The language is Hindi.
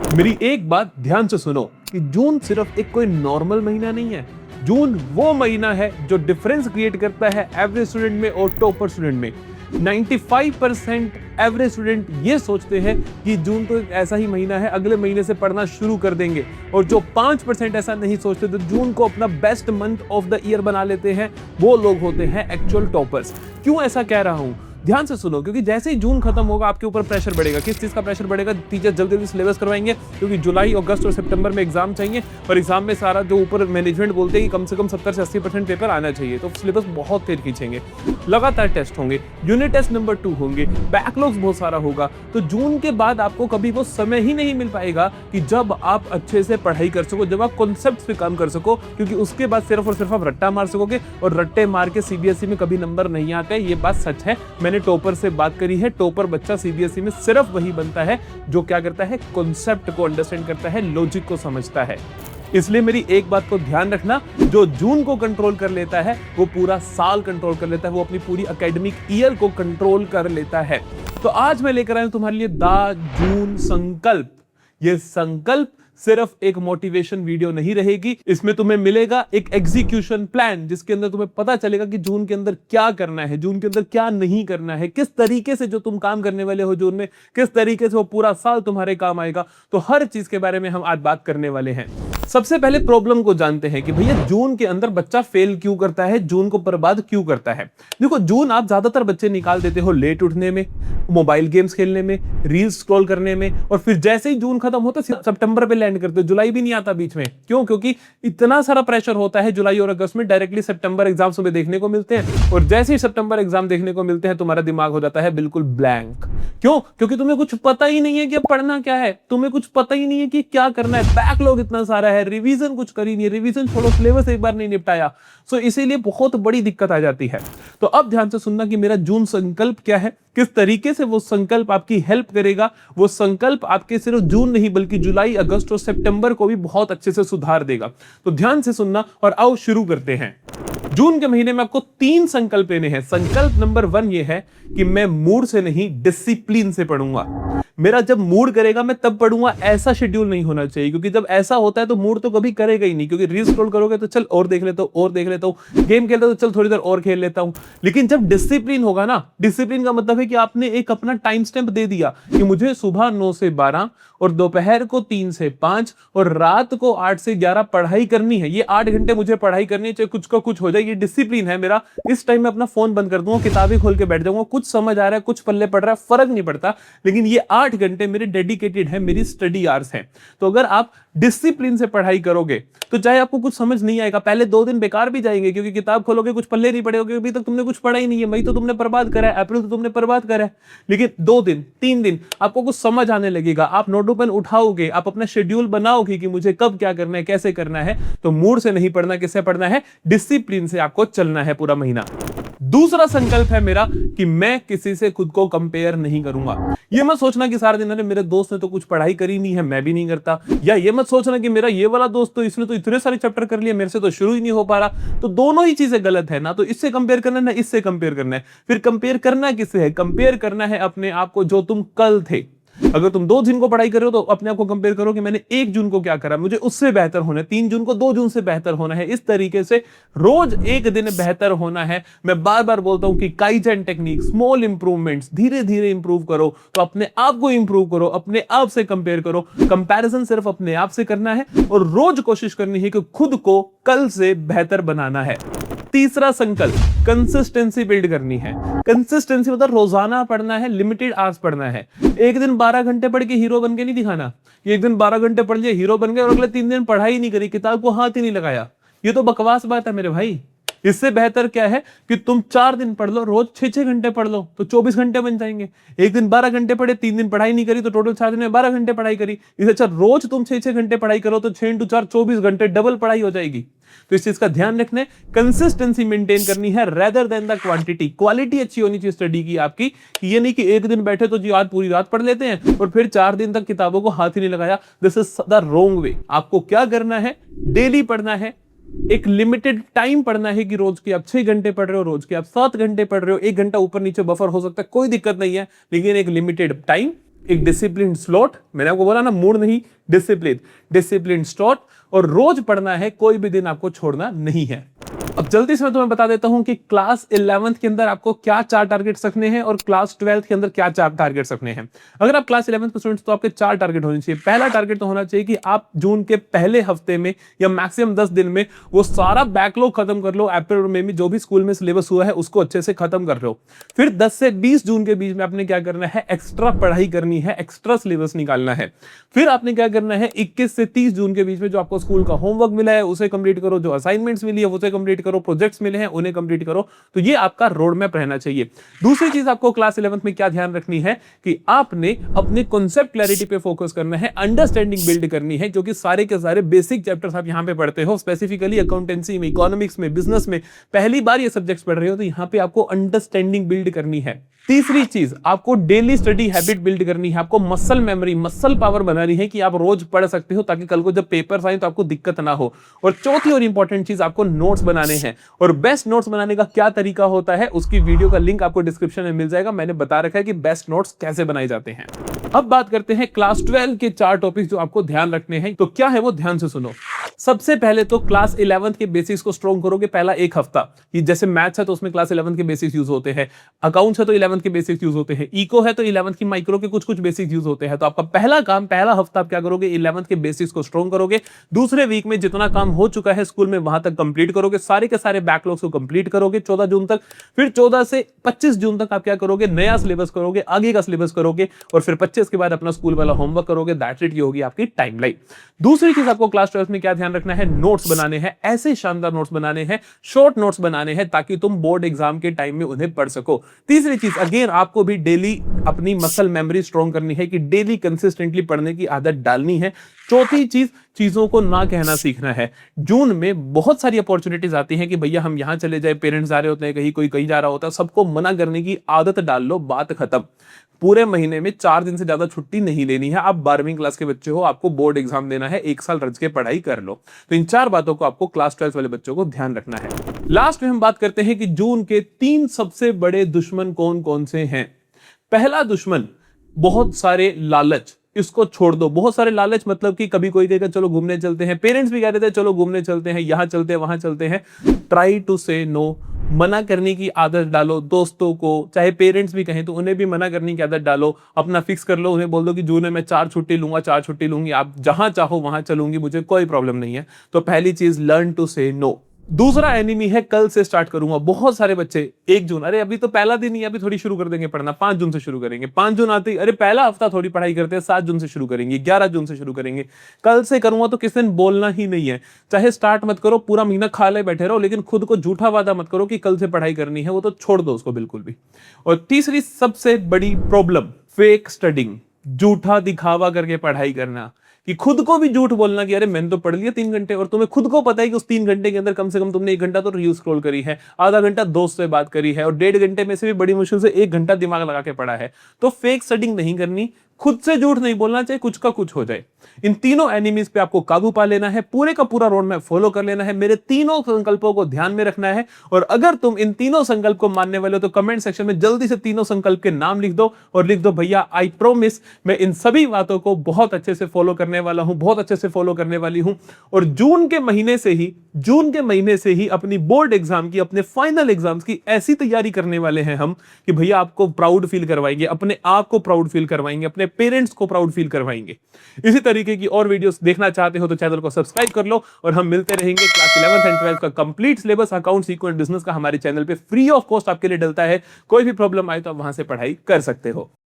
मेरी एक बात ध्यान से सुनो कि जून सिर्फ एक कोई नॉर्मल महीना नहीं है। जून वो महीना है जो डिफरेंस क्रिएट करता है एवरेज स्टूडेंट में और टॉपर स्टूडेंट में। 95% एवरेज स्टूडेंट ये सोचते हैं कि जून तो एक ऐसा ही महीना है, अगले महीने से पढ़ना शुरू कर देंगे, और जो 5% ऐसा नहीं सोचते तो जून को अपना best month of the year बना लेते हैं, वो लोग होते हैं एक्चुअल टॉपर्स। क्यों ऐसा कह रहा हूं, ध्यान से सुनो, क्योंकि जैसे ही जून खत्म होगा आपके ऊपर प्रेशर बढ़ेगा। किस चीज का प्रेशर बढ़ेगा? टीचर जल्दी जल्दी सिलेबस करवाएंगे, क्योंकि जुलाई, अगस्त और सितंबर में एग्जाम चाहिए, और एग्जाम में सारा जो ऊपर मैनेजमेंट बोलते हैं कि कम से कम 70 से 80% पेपर आना चाहिए, तो सिलेबस बहुत तेज खींचेंगे। लगातार टेस्ट होंगे, यूनिट टेस्ट नंबर 2 होंगे, बैकलॉग्स बहुत सारा होगा। तो जून के बाद आपको कभी वो समय ही नहीं मिल पाएगा कि जब आप अच्छे से पढ़ाई कर सको, जब आप कॉन्सेप्ट्स पे काम कर सको, क्योंकि उसके बाद सिर्फ और सिर्फ आप रट्टा मार सकोगे, और रट्टे मार के सीबीएसई में कभी नंबर नहीं आते। ये बात सच है, मैंने टॉपर से बात करी है। टॉपर बच्चा सीबीएसई में सिर्फ वही बनता है जो क्या करता है, कॉन्सेप्ट को अंडरस्टैंड करता है, लॉजिक को समझता है। इसलिए मेरी एक बात को ध्यान रखना, जो जून को कंट्रोल कर लेता है वो पूरा साल कंट्रोल कर लेता है, वो अपनी पूरी एकेडमिक ईयर को कंट्रोल कर लेता है। तो आज मैं लेकर आया हूं तुम्हारे लिए द जून संकल्प। ये संकल्प सिर्फ एक मोटिवेशन वीडियो नहीं रहेगी, इसमें तुम्हें मिलेगा एक एग्जीक्यूशन प्लान, जिसके अंदर तुम्हें पता चलेगा कि जून के अंदर क्या करना है, जून के अंदर क्या नहीं करना है, किस तरीके से जो तुम काम करने वाले हो जून में, किस तरीके से वो पूरा साल तुम्हारे काम आएगा। तो हर चीज के बारे में हम आज बात करने वाले हैं। सबसे पहले प्रॉब्लम को जानते हैं कि भैया जून के अंदर बच्चा फेल क्यों करता है, जून को बर्बाद क्यों करता है। देखो, जून आप ज्यादातर बच्चे निकाल देते हो लेट उठने में, मोबाइल गेम्स खेलने में, रील्स स्क्रॉल करने में, और फिर जैसे ही जून खत्म होता है सितंबर पे लैंड करते हो। जुलाई भी नहीं आता बीच में। क्यों? क्योंकि इतना सारा प्रेशर होता है जुलाई और अगस्त में, डायरेक्टली सितंबर एग्जाम्स में देखने को मिलते हैं, और जैसे ही सितंबर एग्जाम देखने को मिलते हैं तुम्हारा दिमाग हो जाता है बिल्कुल ब्लैंक। क्यों? क्योंकि तुम्हें कुछ पता ही नहीं है कि अब पढ़ना क्या है, तुम्हें कुछ पता ही नहीं है कि क्या करना है, बैकलॉग इतना सारा है, रिवीजन कुछ करी नहीं, रिवीजन छोड़ो, सिलेबस एक बार नहीं निपटाया। सो इसीलिए बहुत बड़ी दिक्कत आ जाती है। तो अब ध्यान से सुनना कि मेरा जून संकल्प क्या है, किस तरीके से वो संकल्प आपकी हेल्प करेगा। वो संकल्प आपके सिर्फ जून नहीं बल्कि जुलाई, अगस्त और सितंबर को भी बहुत अच्छे से सुधार देगा। तो ध्यान से सुनना और आओ शुरू करते हैं। जून के महीने में आपको 3 संकल्प लेने हैं। संकल्प नंबर 1 ये है कि मैं मूड से नहीं, डिसिप्लिन से पढ़ूंगा। मेरा जब मूड करेगा मैं तब पढ़ूंगा, ऐसा शेड्यूल नहीं होना चाहिए, क्योंकि जब ऐसा होता है तो मूड तो कभी करेगा ही नहीं। क्योंकि रील स्क्रॉल करोगे तो चल और देख लेता हूं, और देख लेता हूं, गेम खेलता तो चल थोड़ी देर और खेल लेता हूं। लेकिन जब डिसिप्लिन होगा ना, डिसिप्लिन का मतलब है कि आपने एक अपना टाइम स्टैम्प दे दिया कि मुझे सुबह 9 से 12 और दोपहर को 3 से 5 और रात को 8 से 11 पढ़ाई करनी है। ये 8 घंटे मुझे पढ़ाई करनी है, चाहे कुछ का कुछ हो जाए। ये डिसिप्लिन है मेरा। इस टाइम में अपना फोन बंद कर दूंगा, किताबें खोल के बैठ जाऊंगा, कुछ समझ आ रहा है, कुछ पल्ले पड़ रहा है, फर्क नहीं पड़ता, लेकिन ये 8 घंटे मेरे डेडिकेटेड है, मेरी स्टडी आवर्स है। तो अगर आप डिसिप्लिन से पढ़ाई करोगे तो चाहे आपको कुछ समझ नहीं आएगा, पहले 2 दिन बेकार भी जाएंगे, क्योंकि किताब खोलोगे कुछ पल्ले नहीं पड़ेगा, क्योंकि अभी तक तुमने कुछ पढ़ा ही नहीं है। मई तो तुमने बर्बाद करा है, अप्रैल तो तुमने बर्बाद करा है। लेकिन 2 दिन 3 दिन आपको कुछ समझ आने लगेगा, आप नोट पेन उठाओगे, आप अपना शेड्यूल बनाओगे कि मुझे कब क्या करना है, कैसे करना है। तो मूड से नहीं पढ़ना, किससे पढ़ना है? डिसिप्लिन से आपको चलना है पूरा महीना। दूसरा संकल्प है मेरा कि मैं किसी से खुद को कंपेयर नहीं करूंगा। ये मत सोचना कि सारा दिन अरे मेरे दोस्त ने तो कुछ पढ़ाई करी नहीं है, मैं भी नहीं करता। या ये मत सोचना कि मेरा ये वाला दोस्त तो इसने तो इतने सारे चैप्टर कर लिए, मेरे से तो शुरू ही नहीं हो पा रहा। तो दोनों ही चीजें गलत है ना। तो इससे कंपेयर करना है ना इससे कंपेयर करना है। फिर कंपेयर करना किससे है? कंपेयर करना है अपने आप को जो तुम कल थे। अगर तुम 2 जून को पढ़ाई कर रहे हो तो अपने आप को कंपेयर करो कि मैंने 1 जून को क्या करा, मुझे उससे बेहतर होना है। 3 जून को 2 जून से बेहतर होना है। इस तरीके से रोज एक दिन बेहतर होना है। मैं बार बार बोलता हूं कि काइजेन टेक्निक, स्मॉल इंप्रूवमेंट्स, धीरे धीरे इंप्रूव करो। तो अपने आप को इंप्रूव करो, अपने आप से कंपेयर करो। कंपैरिजन सिर्फ अपने आप से करना है और रोज कोशिश करनी है कि खुद को कल से बेहतर बनाना है। तीसरा संकल्प, कंसिस्टेंसी बिल्ड करनी है। कंसिस्टेंसी मतलब रोजाना पढ़ना है, लिमिटेड आवर्स पढ़ना है। एक दिन 12 घंटे पढ़ के हीरो बन के नहीं दिखाना। एक दिन 12 घंटे पढ़ लिया, हीरो बन गए, और अगले 3 दिन पढ़ाई नहीं करी, किताब को हाथ ही नहीं लगाया। ये तो बकवास बात है मेरे भाई। इससे बेहतर क्या है कि तुम 4 दिन पढ़ लो, रोज 6-6 घंटे पढ़ लो, तो 24 घंटे बन जाएंगे। एक दिन 12 घंटे पढ़े, 3 दिन पढ़ाई नहीं करी, तो टोटल 4 दिन में 12 घंटे पढ़ाई करी। इससे अच्छा रोज तुम 6-6 घंटे पढ़ाई करो, तो 6 × 4 24 घंटे, डबल पढ़ाई हो जाएगी। तो इस चीज का ध्यान रखना है, कंसिस्टेंसी मेंटेन करनी है rather than the quantity. Quality अच्छी होनी चाहिए स्टडी की आपकी। ये नहीं कि एक दिन बैठे तो जी आज पूरी रात पढ़ लेते हैं और फिर 4 दिन तक किताबों को हाथ ही नहीं लगाया। This is the wrong way. आपको क्या करना है? डेली पढ़ना है, एक लिमिटेड टाइम पढ़ना है कि रोज के आप 6 घंटे पढ़ रहे हो, रोज के आप 7 घंटे पढ़ रहे हो, 1 घंटा ऊपर नीचे बफर हो सकता है, कोई दिक्कत नहीं है, लेकिन एक लिमिटेड टाइम एक डिसिप्लिन स्लॉट, मैंने आपको बोला ना मूड नहीं, डिसिप्लिन स्लॉट, और रोज पढ़ना है, कोई भी दिन आपको छोड़ना नहीं है। अब जल्दी से मैं तुम्हें बता देता हूं कि क्लास 11th के अंदर आपको क्या 4 टारगेट्स रखने हैं और क्लास 12th के अंदर क्या 4 टारगेट्स रखने हैं। अगर आप क्लास 11th के स्टूडेंट्स तो आपके 4 टारगेट होने चाहिए। पहला टारगेट तो होना चाहिए कि आप जून के पहले हफ्ते में या मैक्सिमम 10 दिन में वो सारा बैकलॉग खत्म कर लो। अप्रैल और मई में जो भी स्कूल में सिलेबस हुआ है उसको अच्छे से खत्म कर लो। फिर 10 से 20 जून के बीच में आपने क्या करना है, एक्स्ट्रा पढ़ाई करनी है, एक्स्ट्रा सिलेबस निकालना है। फिर आपने क्या करना है, 21 से 30 जून के बीच में जो आपको स्कूल का होमवर्क मिला है उसे कंप्लीट करो, जो असाइनमेंट्स मिली है उसे कंप्लीट करो, प्रोजेक्ट्स मिले हैं उन्हें कंप्लीट करो। तो ये आपका रोड मैप रहना चाहिए। दूसरी चीज आपको क्लास 11th में क्या ध्यान रखनी है कि आपने अपने कॉन्सेप्ट क्लैरिटी पे फोकस करना है, अंडरस्टैंडिंग बिल्ड करनी है, क्योंकि सारे के सारे बेसिक चैप्टर्स आप यहां पे पढ़ते हो, स्पेसिफिकली अकाउंटेंसी में, इकोनॉमिक्स में, बिजनेस में पहली बार ये सब्जेक्ट्स पढ़ रहे हो, तो यहां पे आपको अंडरस्टैंडिंग बिल्ड करनी है। तीसरी चीज, आपको डेली स्टडी हैबिट बिल्ड करनी है, आपको मसल मेमोरी, मसल पावर बनानी है कि आप रोज पढ़ सकते हो, ताकि कल को जब पेपर्स आए तो आपको दिक्कत ना हो। और चौथी और इंपॉर्टेंट चीज, आपको नोट्स बनाने हैं। और बेस्ट नोट्स बनाने का क्या तरीका होता है उसकी वीडियो का लिंक आपको डिस्क्रिप्शन में मिल जाएगा। मैंने बता रखा है कि बेस्ट नोट्स कैसे बनाए जाते हैं। अब बात करते हैं क्लास 12 के 4 टॉपिक्स जो आपको ध्यान रखने हैं। तो क्या है वो, ध्यान से सुनो। सबसे पहले तो क्लास 11th के बेसिक्स को स्ट्रॉन्ग करोगे पहला एक हफ्ता। कि जैसे मैथ्स है तो उसमें क्लास 11th के बेसिक्स यूज होते हैं, अकाउंट्स है तो 11th के बेसिक्स यूज होते हैं, इको है तो 11th की माइक्रो के कुछ बेसिक्स यूज होते हैं। तो आपका पहला काम, पहला हफ्ता आप क्या करोगे, 11th के बेसिक्स को स्ट्रॉन्ग करोगे। दूसरे वीक में जितना काम हो चुका है स्कूल में वहां तक कंप्लीट करोगे, सारे के सारे बैकलॉग्स को कंप्लीट करोगे 14 जून तक। फिर 14 से 25 जून तक आप क्या करोगे, नया सिलेबस करोगे, आगे का सिलेबस करोगे, और फिर 25 के बाद अपना स्कूल वाला होमवर्क करोगे। दैट्स इट, ये होगी आपकी टाइमलाइन। दूसरी चीज आपको क्लास 12 में क्या ध्यान रखना है, नोट्स बनाने हैं, ऐसे शानदार नोट्स बनाने हैं, शॉर्ट नोट्स बनाने हैं, ताकि तुम बोर्ड एग्जाम के टाइम में उन्हें पढ़ सको। तीसरी चीज, अगेन आपको भी डेली अपनी मसल मेमोरी स्ट्रॉन्ग करनी है, कि डेली कंसिस्टेंटली पढ़ने की आदत डालनी है। चौथी चीज, चीजों को ना कहना सीखना है। जून में बहुत सारी अपॉर्चुनिटीज आती हैं कि भैया हम यहां चले जाए, पेरेंट्स जा रहे होते हैं कहीं, कोई कहीं जा रहा होता है, सबको मना करने की आदत डाल लो, बात खत्म। पूरे महीने में 4 दिन से ज्यादा छुट्टी नहीं लेनी है। आप 12वीं क्लास के बच्चे हो, आपको बोर्ड एग्जाम देना है, 1 साल रज के पढ़ाई कर लो। तो इन 4 बातों को आपको क्लास 12 वाले बच्चों को ध्यान रखना है। लास्ट में हम बात करते हैं कि जून के 3 सबसे बड़े दुश्मन कौन कौन से हैं। पहला दुश्मन, बहुत सारे लालच, इसको छोड़ दो। बहुत सारे लालच मतलब कि कभी कोई कहेगा चलो घूमने चलते हैं, पेरेंट्स भी कह रहे थे चलो घूमने चलते हैं, यहां चलते हैं, वहां चलते हैं। ट्राई टू से नो, मना करने की आदत डालो दोस्तों को। चाहे पेरेंट्स भी कहें तो उन्हें भी मना करने की आदत डालो। अपना फिक्स कर लो, उन्हें बोल दो कि जून में मैं 4 छुट्टी लूंगा, 4 छुट्टी लूंगी, आप जहां चाहो वहां चलूंगी, मुझे कोई प्रॉब्लम नहीं है। तो पहली चीज, लर्न टू से नो। दूसरा एनिमी है, कल से स्टार्ट करूंगा। बहुत सारे बच्चे 1 जून, अरे अभी तो पहला दिन ही, अभी थोड़ी शुरू कर देंगे पढ़ना, 5 जून से शुरू करेंगे। 5 जून आते ही, अरे पहला हफ्ता थोड़ी पढ़ाई करते हैं, 7 जून से शुरू करेंगे, 11 जून से शुरू करेंगे। कल से करूंगा तो किसी दिन बोलना ही नहीं है। चाहे स्टार्ट मत करो, पूरा महीना खा ले बैठे रहो, लेकिन खुद को झूठा वादा मत करो कि कल से पढ़ाई करनी है, वो तो छोड़ दो उसको बिल्कुल भी। और तीसरी सबसे बड़ी प्रॉब्लम, फेक स्टडिंग, झूठा दिखावा करके पढ़ाई करना, कि खुद को भी झूठ बोलना कि अरे मैंने तो पढ़ लिया 3 घंटे, और तुम्हें खुद को पता है कि उस 3 घंटे के अंदर कम से कम तुमने 1 घंटा तो रील स्क्रॉल करी है, आधा घंटा दोस्त से बात करी है, और 1.5 घंटे में से भी बड़ी मुश्किल से 1 घंटा दिमाग लगा के पढ़ा है। तो फेक स्टडिंग नहीं करनी, खुद से झूठ नहीं बोलना, चाहे कुछ का कुछ हो जाए। इन तीनों एनिमीज पे आपको काबू पा लेना है, पूरे का पूरा रोड मैप फॉलो कर लेना है, मेरे तीनों संकल्पों को ध्यान में रखना है। और अगर तुम इन तीनों संकल्प को मानने वाले हो तो कमेंट सेक्शन में जल्दी से तीनों संकल्प के नाम लिख दो, और लिख दो भैया आई प्रोमिस मैं इन सभी बातों को बहुत अच्छे से फॉलो करने वाला हूं, बहुत अच्छे से फॉलो करने वाली हूं। और जून के महीने से ही अपनी बोर्ड एग्जाम की, अपने फाइनल एग्जाम्स की ऐसी तैयारी करने वाले हैं हम कि भैया आपको प्राउड फील करवाएंगे, अपने आप को प्राउड फील करवाएंगे, अपने पेरेंट्स को प्राउड फील करवाएंगे। इसी तरीके की और वीडियोस देखना चाहते हो तो चैनल को सब्सक्राइब कर लो, और हम मिलते रहेंगे। क्लास 11th एंड 12th का complete syllabus accounts, eco and business का हमारे चैनल पे फ्री ऑफ कॉस्ट आपके लिए डलता है। कोई भी प्रॉब्लम आए तो आप वहां से पढ़ाई कर सकते हो।